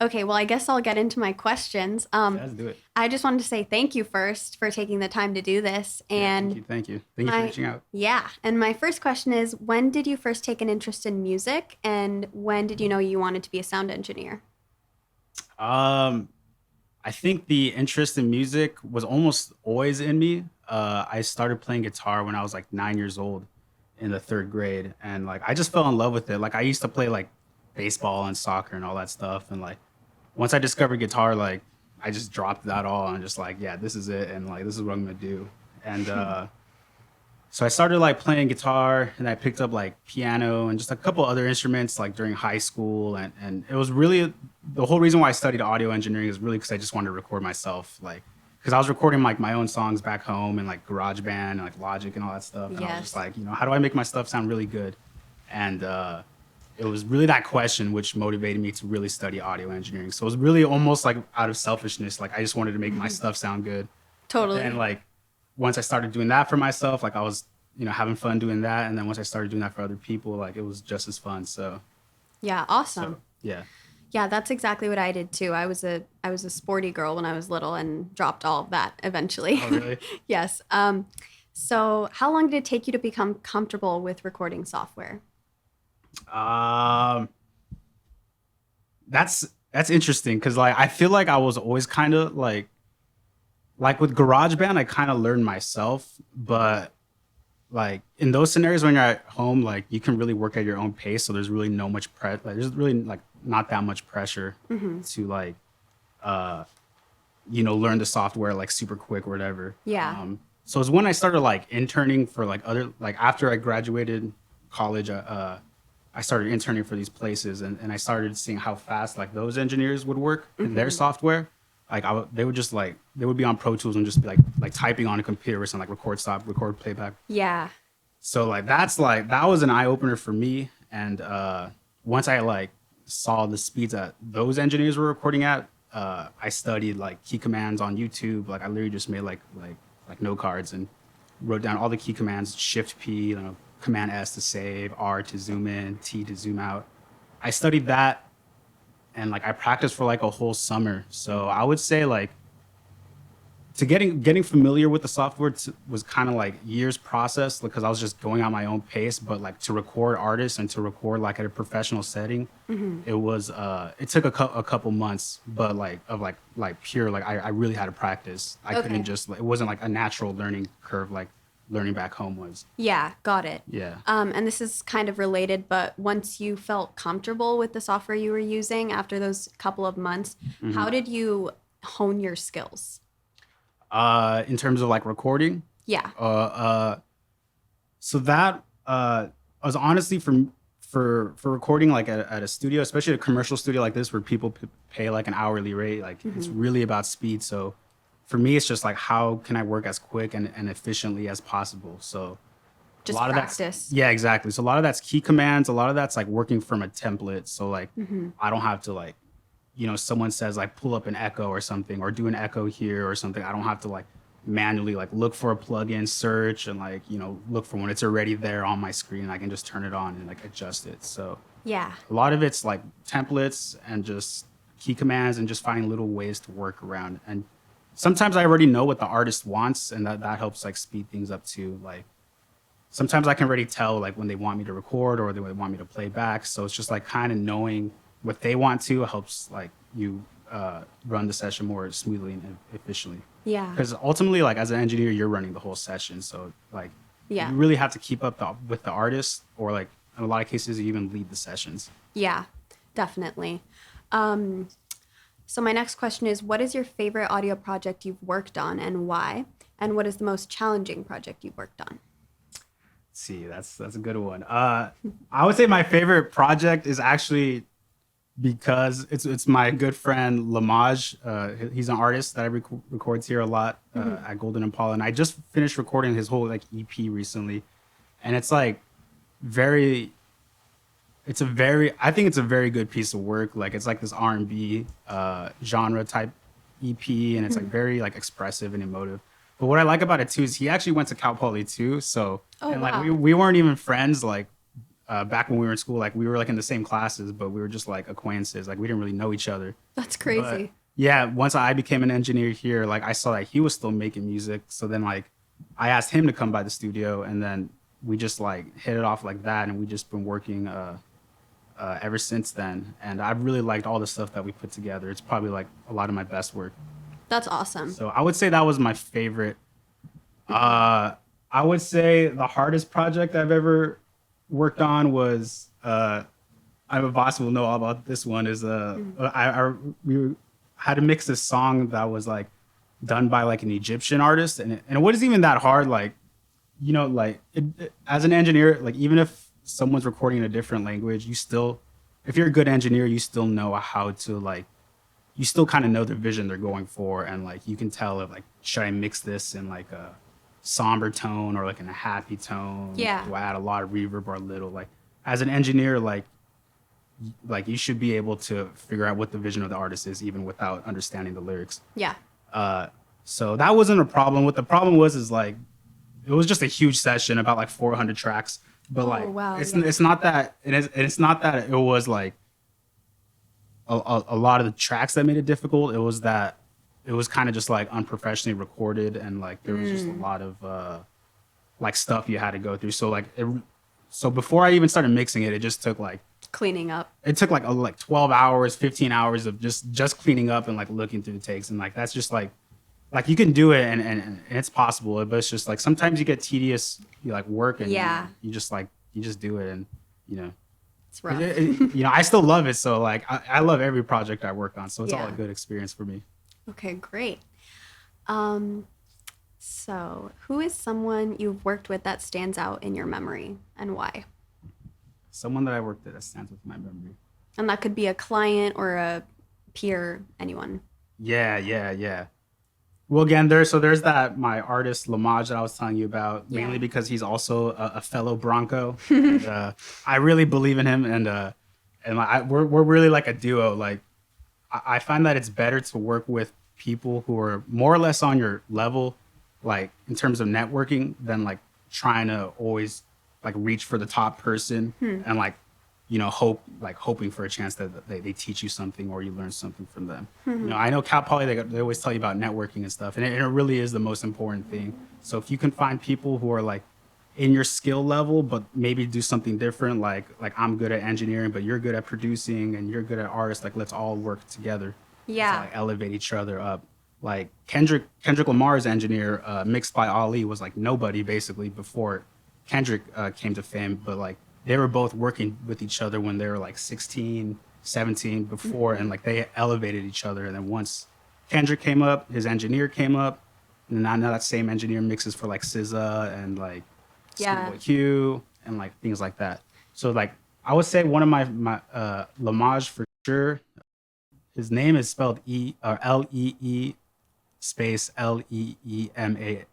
Okay, well, I guess I'll get into my questions. Yeah, let's do it. I just wanted to say thank you first for taking the time to do this. Yeah, thank And you, thank you, thank you for my, reaching out. yeah, and my first question is, when did you first take an interest in music, and when did you know you wanted to be a sound engineer? Um, I think the interest in music was almost always in me. I started playing guitar when I was like 9 years old in the third grade, and like I just fell in love with it. Like I used to play like baseball and soccer and all that stuff, and like once I discovered guitar, like I just dropped that all and just like, yeah, this is it, and like this is what I'm gonna do. And so I started like playing guitar, and I picked up like piano and just a couple other instruments like during high school, and it was really the whole reason why I studied audio engineering is really because I just wanted to record myself, like because I was recording like my own songs back home and like GarageBand and like Logic and all that stuff, and I was just Yes. like, how do I make my stuff sound really good? And it was really that question which motivated me to really study audio engineering. So it was really almost like out of selfishness, like I just wanted to make my stuff sound good. But then Totally. like once I started doing that for myself, like I was, having fun doing that. And then once I started doing that for other people, like it was just as fun. Yeah, So awesome. yeah. Yeah, that's exactly what I did too. I was a sporty girl when I was little and dropped all of that eventually. Oh, really? Yes. So how long did it take you to become comfortable with recording software? Um, that's interesting because like I feel like I was always kind of like with GarageBand, I kind of learned myself, but like in those scenarios when you're at home, like you can really work at your own pace. So there's really no much like there's really like not that much pressure Hmm. to like uh learn the software like super quick or whatever. Yeah. So it's when I started like interning for like other like after I graduated college, I started interning for these places, and I started seeing how fast like those engineers would work in their Hmm. software. Like they would just like they would be on Pro Tools and just be like typing on a computer or something like record stop, record playback. Yeah. So like that's like that was an eye opener for me. And once I like saw the speeds that those engineers were recording at, I studied like key commands on YouTube. Like I literally just made like note cards and wrote down all the key commands: Shift P, Command S to save, R to zoom in, T to zoom out. I studied that, and like I practiced for like a whole summer. So I would say like to getting familiar with the software was kind of like years process because I was just going at my own pace. But like to record artists and to record like at a professional setting, Hmm. it took a couple months, but like of like pure like I really had to practice. I couldn't Okay. just like, it wasn't like a natural learning curve like learning back home was. Yeah, got it. Yeah. And this is kind of related, but once you felt comfortable with the software you were using after those couple of months, how Hmm. did you hone your skills? In terms of like recording, Yeah. uh, uh, so that was honestly for recording like at a studio, especially a commercial studio like this where people pay like an hourly rate. Like it's Hmm. really about speed. So for me, it's just like how can I work as quick and efficiently as possible. So a Just lot of that's practice. yeah, exactly. So a lot of that's key commands. A lot of that's like working from a template. So like Hmm. I don't have to like someone says like pull up an echo or something or do an echo here or something. I don't have to like manually like look for a plugin, search, and like look for when it's already there on my screen. I can just turn it on and like adjust it. So Yeah. a lot of it's like templates and just key commands and just finding little ways to work around. And sometimes I already know what the artist wants, and that helps like speed things up too. Like sometimes I can already tell like when they want me to record or they want me to play back. So it's just like kind of knowing what they want to helps like you run the session more smoothly and efficiently. Yeah. Because ultimately, like as an engineer, you're running the whole session. So like Yeah. you really have to keep up with the artist, or like in a lot of cases, you even lead the sessions. Yeah. Definitely. Um, so my next question is, what is your favorite audio project you've worked on and why? And what is the most challenging project you've worked on? See, that's a good one. I would say my favorite project is actually because it's my good friend Lamaj. He's an artist that I records here a lot Hmm. at Golden Impala, and I just finished recording his whole like EP recently, and it's like very. I think it's a very good piece of work. Like it's like this R&B genre type EP, and it's like Hmm. very like expressive and emotive. But what I like about it too is he actually went to Cal Poly too. So Oh, and like wow. we weren't even friends like back when we were in school, like we were like in the same classes, but we were just like acquaintances. Like we didn't really know each other. That's But crazy. yeah, once I became an engineer here, like I saw that he was still making music. So then like I asked him to come by the studio, and then we just like hit it off like that, and we just been working ever since then. And I've really liked all the stuff that we put together. It's probably like a lot of my best work. That's awesome. So I would say that was my favorite. I would say the hardest project I've ever worked on was I'm a boss will know all about this one is we had to mix this song that was like done by like an Egyptian artist, and it wasn't even that hard. Like like as an engineer, like even if someone's recording in a different language, you still, if you're a good engineer, you still know how to like, you still kind of know the vision they're going for, and like you can tell if like, should I mix this in like a somber tone or like in a happy tone? Yeah. Do I add a lot of reverb or a little? Like as an engineer, like you should be able to figure out what the vision of the artist is even without understanding the lyrics. Yeah. So that wasn't a problem. What the problem was is like it was just a huge session about like 400 tracks, but like wow, it's not that it's not that it was like a lot of the tracks that made it difficult. It was that it was kind of just like unprofessionally recorded, and like there was just a lot of like stuff you had to go through. So like so before I even started mixing it, it just took like Cleaning up. it took like 12 hours, 15 hours of just cleaning up and like looking through the takes, and like that's just like you can do it, and it's possible, but it's just like sometimes you get tedious, you like work, and Yeah. you just do it, and It's rough. I still love it. So like I love every project I work on, so it's all Yeah. a good experience for me. Okay, great. So who is someone you've worked with that stands out in your memory and why? Someone that I worked with that stands with my memory. And that could be a client or a peer, anyone. Yeah. Well, again, there's that my artist Lamaj that I was telling you about, mainly Yeah. because he's also a fellow Bronco. And, I really believe in him, and like, we're really like a duo. Like I find that it's better to work with people who are more or less on your level, like in terms of networking, than like trying to always like reach for the top person and like hoping for a chance that they teach you something or you learn something from them. I know Cal Poly, they always tell you about networking and stuff, and it really is the most important thing. So if you can find people who are like in your skill level but maybe do something different, like I'm good at engineering but you're good at producing and you're good at artists, like let's all work together to Yeah. like elevate each other up. Like Kendrick Lamar's engineer, mixed by Ali, was like nobody basically before Kendrick came to fame, but like they were both working with each other when they were like 16, 17 before, and like they elevated each other. And then once Kendrick came up, his engineer came up, and now that same engineer mixes for like SZA and like Yeah. Schoolboy Q and like things like that. So like I would say one of my Lamaj for sure. His name is spelled Lee space Leemaj.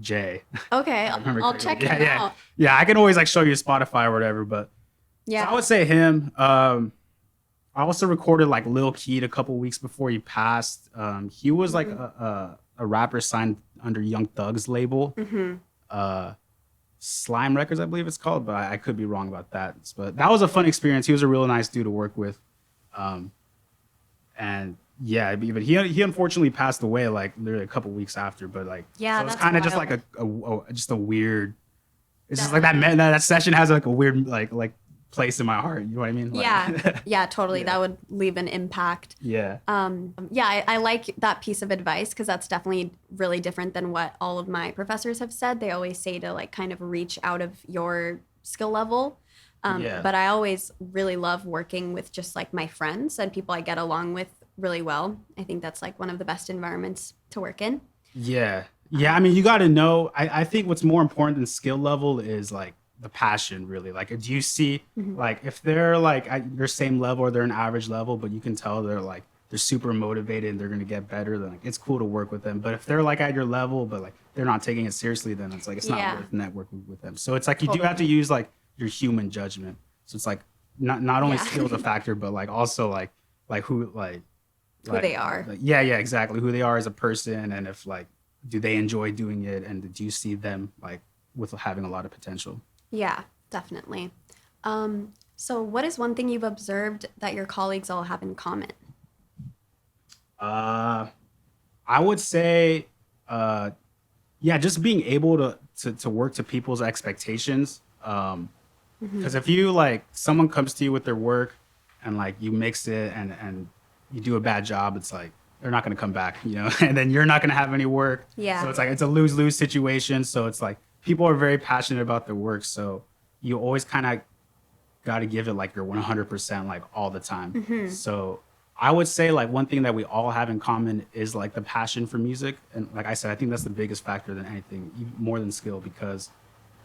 Okay, I remember I'll correctly. check Yeah, him yeah. out. Yeah, I can always like show you Spotify or whatever, but Yeah. so I would say him. I also recorded like Lil Keed a couple weeks before he passed. He was like a rapper signed under Young Thug's label, Slime Records, I believe it's called, but I could be wrong about that. But that was a fun experience. He was a real nice dude to work with, and yeah, but he unfortunately passed away like literally a couple weeks after. But like, Yeah, so it's that's kind of just wild. like just a weird. It's just like that session has like a weird like place in my heart. You know what I mean? Like, Yeah. Yeah, totally. Yeah. That would leave an impact. Yeah. Yeah, I like that piece of advice because that's definitely really different than what all of my professors have said. They always say to like kind of reach out of your skill level. Yeah. But I always really love working with just like my friends and people I get along with really well. I think that's like one of the best environments to work in. Yeah. Yeah. I mean, you got to know. I think what's more important than skill level is like the passion, really. Like, do you see, like, if they're like at your same level or they're an average level, but you can tell they're super motivated and they're going to get better, then like, it's cool to work with them. But if they're like at your level, but like they're not taking it seriously, then it's like, it's not Yeah. worth networking with them. So it's like, you do have to use like your human judgment. So it's like, not only Yeah. skills a factor, but like also like who, like, Who they are. yeah, exactly. Who they are as a person, and if like, do they enjoy doing it, and do you see them like with having a lot of potential? Yeah, definitely. So what is one thing you've observed that your colleagues all have in common? Uh, I would say, uh, yeah, just being able to work to people's expectations. Because if you like someone comes to you with their work and like you mix it and you do a bad job, it's like they're not gonna come back, and then you're not gonna have any work. So Yeah. it's like it's a lose-lose situation. So it's like people are very passionate about their work. So you always kind of got to give it like your 100% like all the time. So I would say like one thing that we all have in common is like the passion for music. And like I said, I think that's the biggest factor than anything, more than skill, because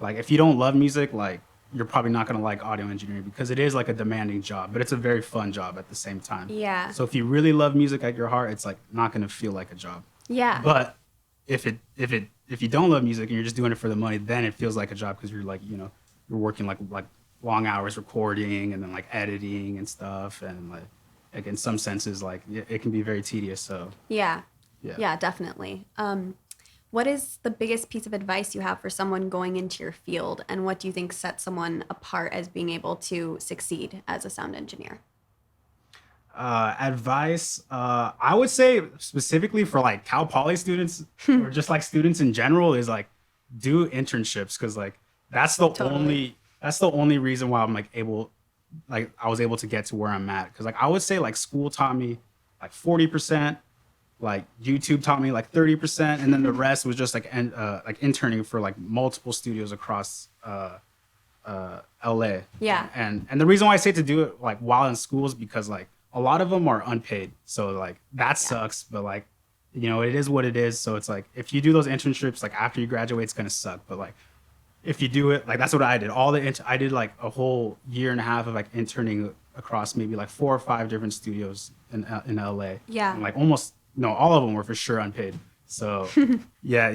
like if you don't love music, like you're probably not going to like audio engineering because it is like a demanding job, but it's a very fun job at the same time. Yeah. So if you really love music at your heart, it's like not going to feel like a job. Yeah. But if you don't love music and you're just doing it for the money, then it feels like a job because you're like, you're working like long hours recording and then like editing and stuff, and like in some senses like it can be very tedious. So Yeah. yeah. Yeah, definitely. What is the biggest piece of advice you have for someone going into your field, and what do you think sets someone apart as being able to succeed as a sound engineer? Advice, I would say specifically for like Cal Poly students or just like students in general is like do internships, because like that's the Totally. only reason why I'm like I was able to get to where I'm at, because like I would say like school taught me like 40%, like YouTube taught me like 30%, and then the rest was just like interning for like multiple studios across LA. Yeah. And the reason why I say to do it like while in school is because like a lot of them are unpaid. So like that Yeah. sucks, but like it is what it is. So it's like if you do those internships like after you graduate, it's gonna suck. But like if you do it, like that's what I did. I did like a whole year and a half of like interning across maybe like 4 or 5 different studios in LA. Yeah. And like almost no, all of them were for sure unpaid. So yeah.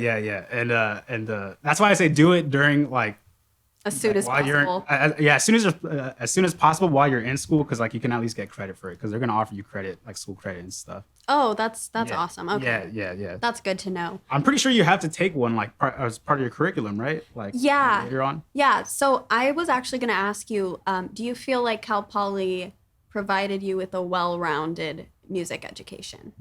And that's why I say do it during As soon as while you're possible. yeah, as soon as possible while you're in school, because like you can at least get credit for it, because they're gonna offer you credit, like school credit and stuff. Oh, that's Yeah. awesome. Okay. Yeah. That's good to know. I'm pretty sure you have to take one like as part of your curriculum, right? Like Yeah. later on. Yeah. So I was actually going to ask you, do you feel like Cal Poly provided you with a well-rounded music education?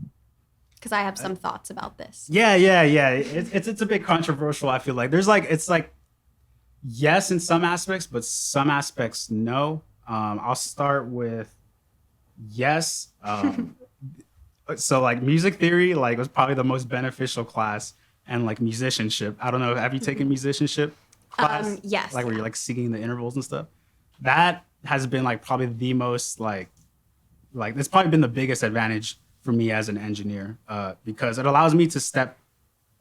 Because I have some thoughts about this. Yeah. It's a bit controversial. I feel like there's like it's like yes in some aspects, but some aspects no. I'll start with yes. So like music theory like was probably the most beneficial class, and like musicianship. I don't know. Have you taken musicianship class? Yes. Like where you're like singing the intervals and stuff. That has been like probably the most like it's probably been the biggest advantage for me as an engineer, because it allows me to step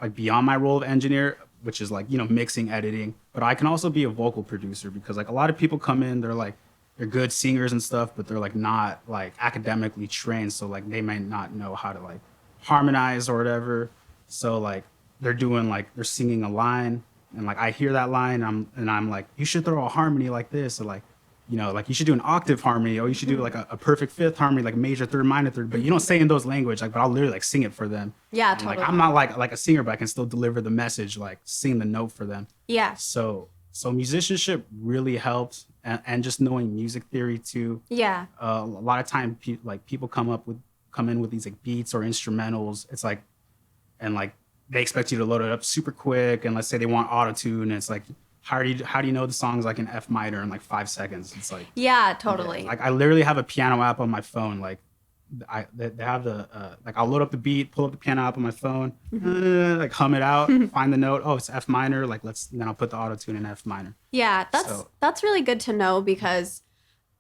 like beyond my role of engineer, which is like mixing, editing, but I can also be a vocal producer, because like a lot of people come in, they're good singers and stuff, but they're like not like academically trained, so like they might not know how to like harmonize or whatever. So like they're singing a line, and like I hear that line, and I'm like, you should throw a harmony like this, or like like you should do an octave harmony, or you should do like a perfect fifth harmony, like major third, minor third, but you don't say in those language, like, but I'll literally like sing it for them. Yeah, And, like totally. I'm not like a singer, but I can still deliver the message, like sing the note for them. Yeah. So musicianship really helped, and just knowing music theory too. Yeah. A lot of time, people come in with these like beats or instrumentals. It's like, and like they expect you to load it up super quick, and let's say they want auto tune, and it's like, how do you know the songs like in F minor in like 5 seconds? It's like, Yeah, totally. like I literally have a piano app on my phone. Like they have the like I'll load up the beat, pull up the piano app on my phone, like hum it out, find the note. Oh, it's F minor. Like then I'll put the auto tune in F minor. Yeah, So that's really good to know, because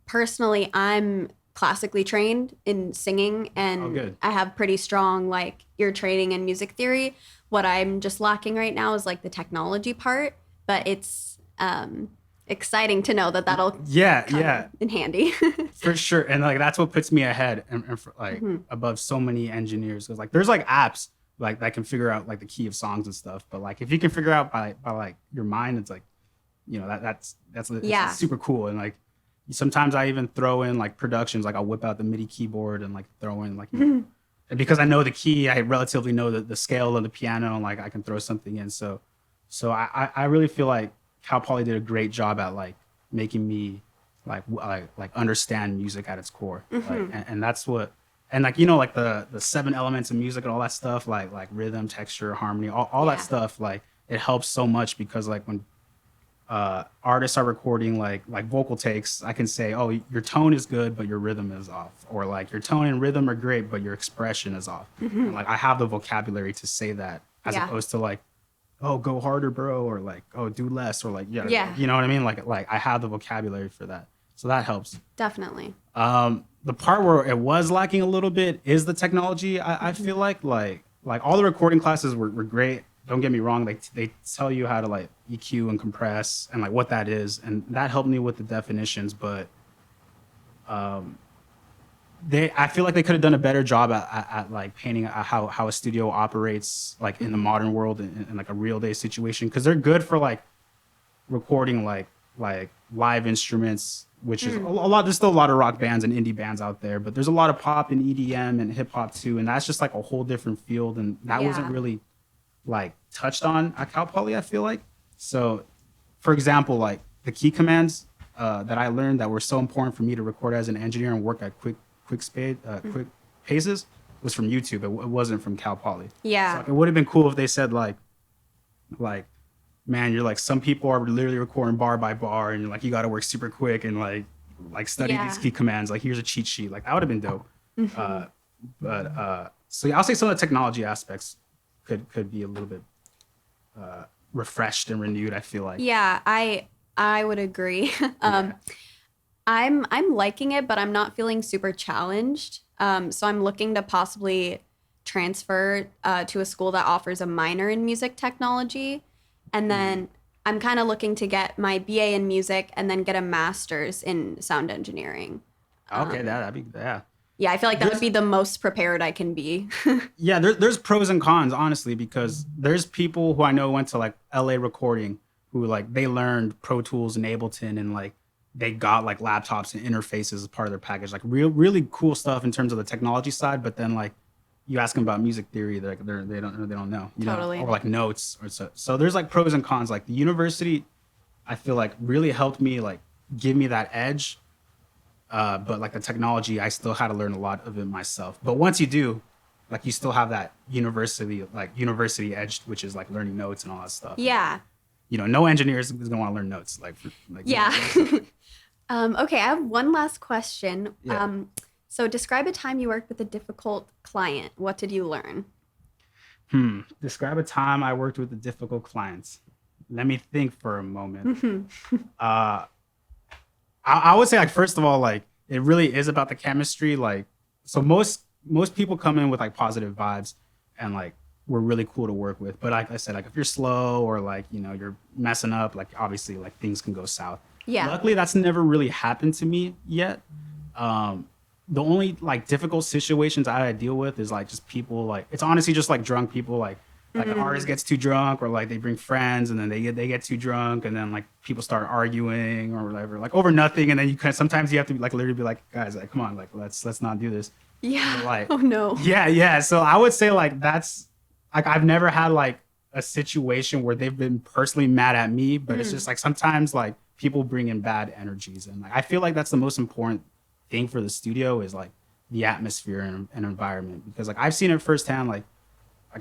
personally I'm classically trained in singing, oh, and good. I have pretty strong like ear training in music theory. What I'm just lacking right now is like the technology part, but it's exciting to know that that'll Yeah, come yeah, in handy. for sure. And like that's what puts me ahead and like above so many engineers. Because like there's like apps like that can figure out like the key of songs and stuff. But like if you can figure out by like your mind, it's like that's Yeah. it's super cool. And like sometimes I even throw in like productions, like I'll whip out the MIDI keyboard and like throw in like and because I know the key, I relatively know the scale of the piano, and like I can throw something in. So I really feel like Cal Poly did a great job at like making me like understand music at its core. And that's what, and like, you know, like the seven elements of music and all that stuff, like rhythm, texture, harmony, all that Yeah. stuff, like it helps so much because like when artists are recording like vocal takes, I can say, oh, your tone is good, but your rhythm is off, or like your tone and rhythm are great, but your expression is off. And like I have the vocabulary to say that, as Yeah. opposed to like, oh, go harder, bro, or like, oh, do less, or like, yeah, Yeah. you know what I mean? Like I have the vocabulary for that, so that helps. Definitely. The part where it was lacking a little bit is the technology. I feel like all the recording classes were great. Don't get me wrong. They tell you how to like EQ and compress and like what that is, and that helped me with the definitions. But I feel like they could have done a better job at like painting how a studio operates like in the modern world in like a real day situation, because they're good for like recording like live instruments, which is a lot. There's still a lot of rock bands and indie bands out there, but there's a lot of pop and EDM and hip hop too, and that's just like a whole different field, and that wasn't Yeah. really like touched on at Cal Poly, I feel like. So, for example, like the key commands that I learned that were so important for me to record as an engineer and work at quick paces was from YouTube. It wasn't from Cal Poly. So Yeah. like, it would have been cool if they said like man, you're like, some people are literally recording bar by bar, and like you got to work super quick and like study Yeah. these key commands. Like here's a cheat sheet. Like that would have been dope. So yeah, I'll say some of the technology aspects could be a little bit refreshed and renewed, I feel like. Yeah, I would agree. Yeah. I'm liking it, but I'm not feeling super challenged. So I'm looking to possibly transfer to a school that offers a minor in music technology, and then I'm kind of looking to get my BA in music and then get a master's in sound engineering. Okay, that'd be yeah. Yeah, I feel like that would There's be the most prepared I can be. yeah, there's pros and cons, honestly, because there's people who I know went to like LA recording who like they learned Pro Tools and Ableton, and like they got like laptops and interfaces as part of their package, like really cool stuff in terms of the technology side. But then like you ask them about music theory, they don't know, you Totally. know, or like notes or so. So there's like pros and cons. Like the university, I feel like really helped me like give me that edge. But like the technology, I still had to learn a lot of it myself. But once you do, like you still have that university edge, which is like learning notes and all that stuff. Yeah. You know, no engineer is gonna want to learn notes. Yeah. Okay, I have one last question. Yeah. So describe a time you worked with a difficult client. What did you learn? Describe a time I worked with the difficult clients. Let me think for a moment. I would say like first of all, like it really is about the chemistry. Like so most people come in with like positive vibes and like we're really cool to work with. But like I said, like if you're slow or like, you know, you're messing up, like obviously like things can go south. Yeah. Luckily that's never really happened to me yet. The only like difficult situations I deal with is like just people like it's honestly just like drunk people like an artist gets too drunk or like they bring friends and then they get too drunk and then like people start arguing or whatever like over nothing, and then you kind of sometimes you have to like literally be like, guys, like come on, like let's not do this. Yeah. But, like Oh no. yeah, so I would say like that's like I've never had like a situation where they've been personally mad at me, but it's just like sometimes like people bring in bad energies, and like I feel like that's the most important thing for the studio is like the atmosphere and environment, because like I've seen it firsthand. Like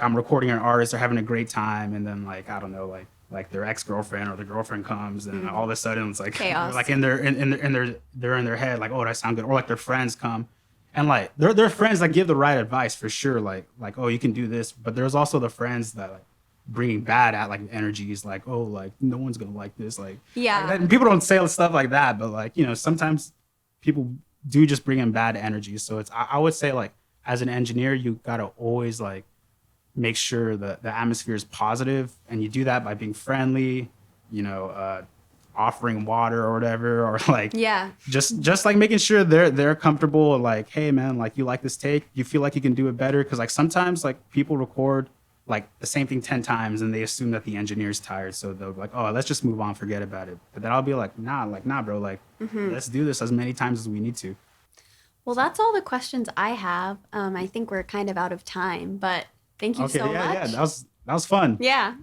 I'm recording an artist, they're having a great time, and then like I don't know, like their ex-girlfriend or the girlfriend comes, and all of a sudden it's like Chaos. they're like they're in their head like, oh, that sound good, or like their friends come, and like they're friends that give the right advice for sure, like oh, you can do this, but there's also the friends that like bringing bad at like energies, like oh, like no one's gonna like this, like Yeah. and people don't say stuff like that, but like you know sometimes people do just bring in bad energies. So it's I would say like as an engineer you gotta always like make sure that the atmosphere is positive, and you do that by being friendly, you know, offering water or whatever, or like Yeah. just like making sure they're comfortable, like hey man, like you like this take, you feel like you can do it better, because like sometimes like people record like the same thing 10 times and they assume that the engineer's tired, so they'll be like, oh, let's just move on, forget about it. But then I'll be like nah bro, like let's do this as many times as we need to. Well, that's all the questions I have. I think we're kind of out of time, but thank you Okay, so yeah, much. that was fun. Yeah.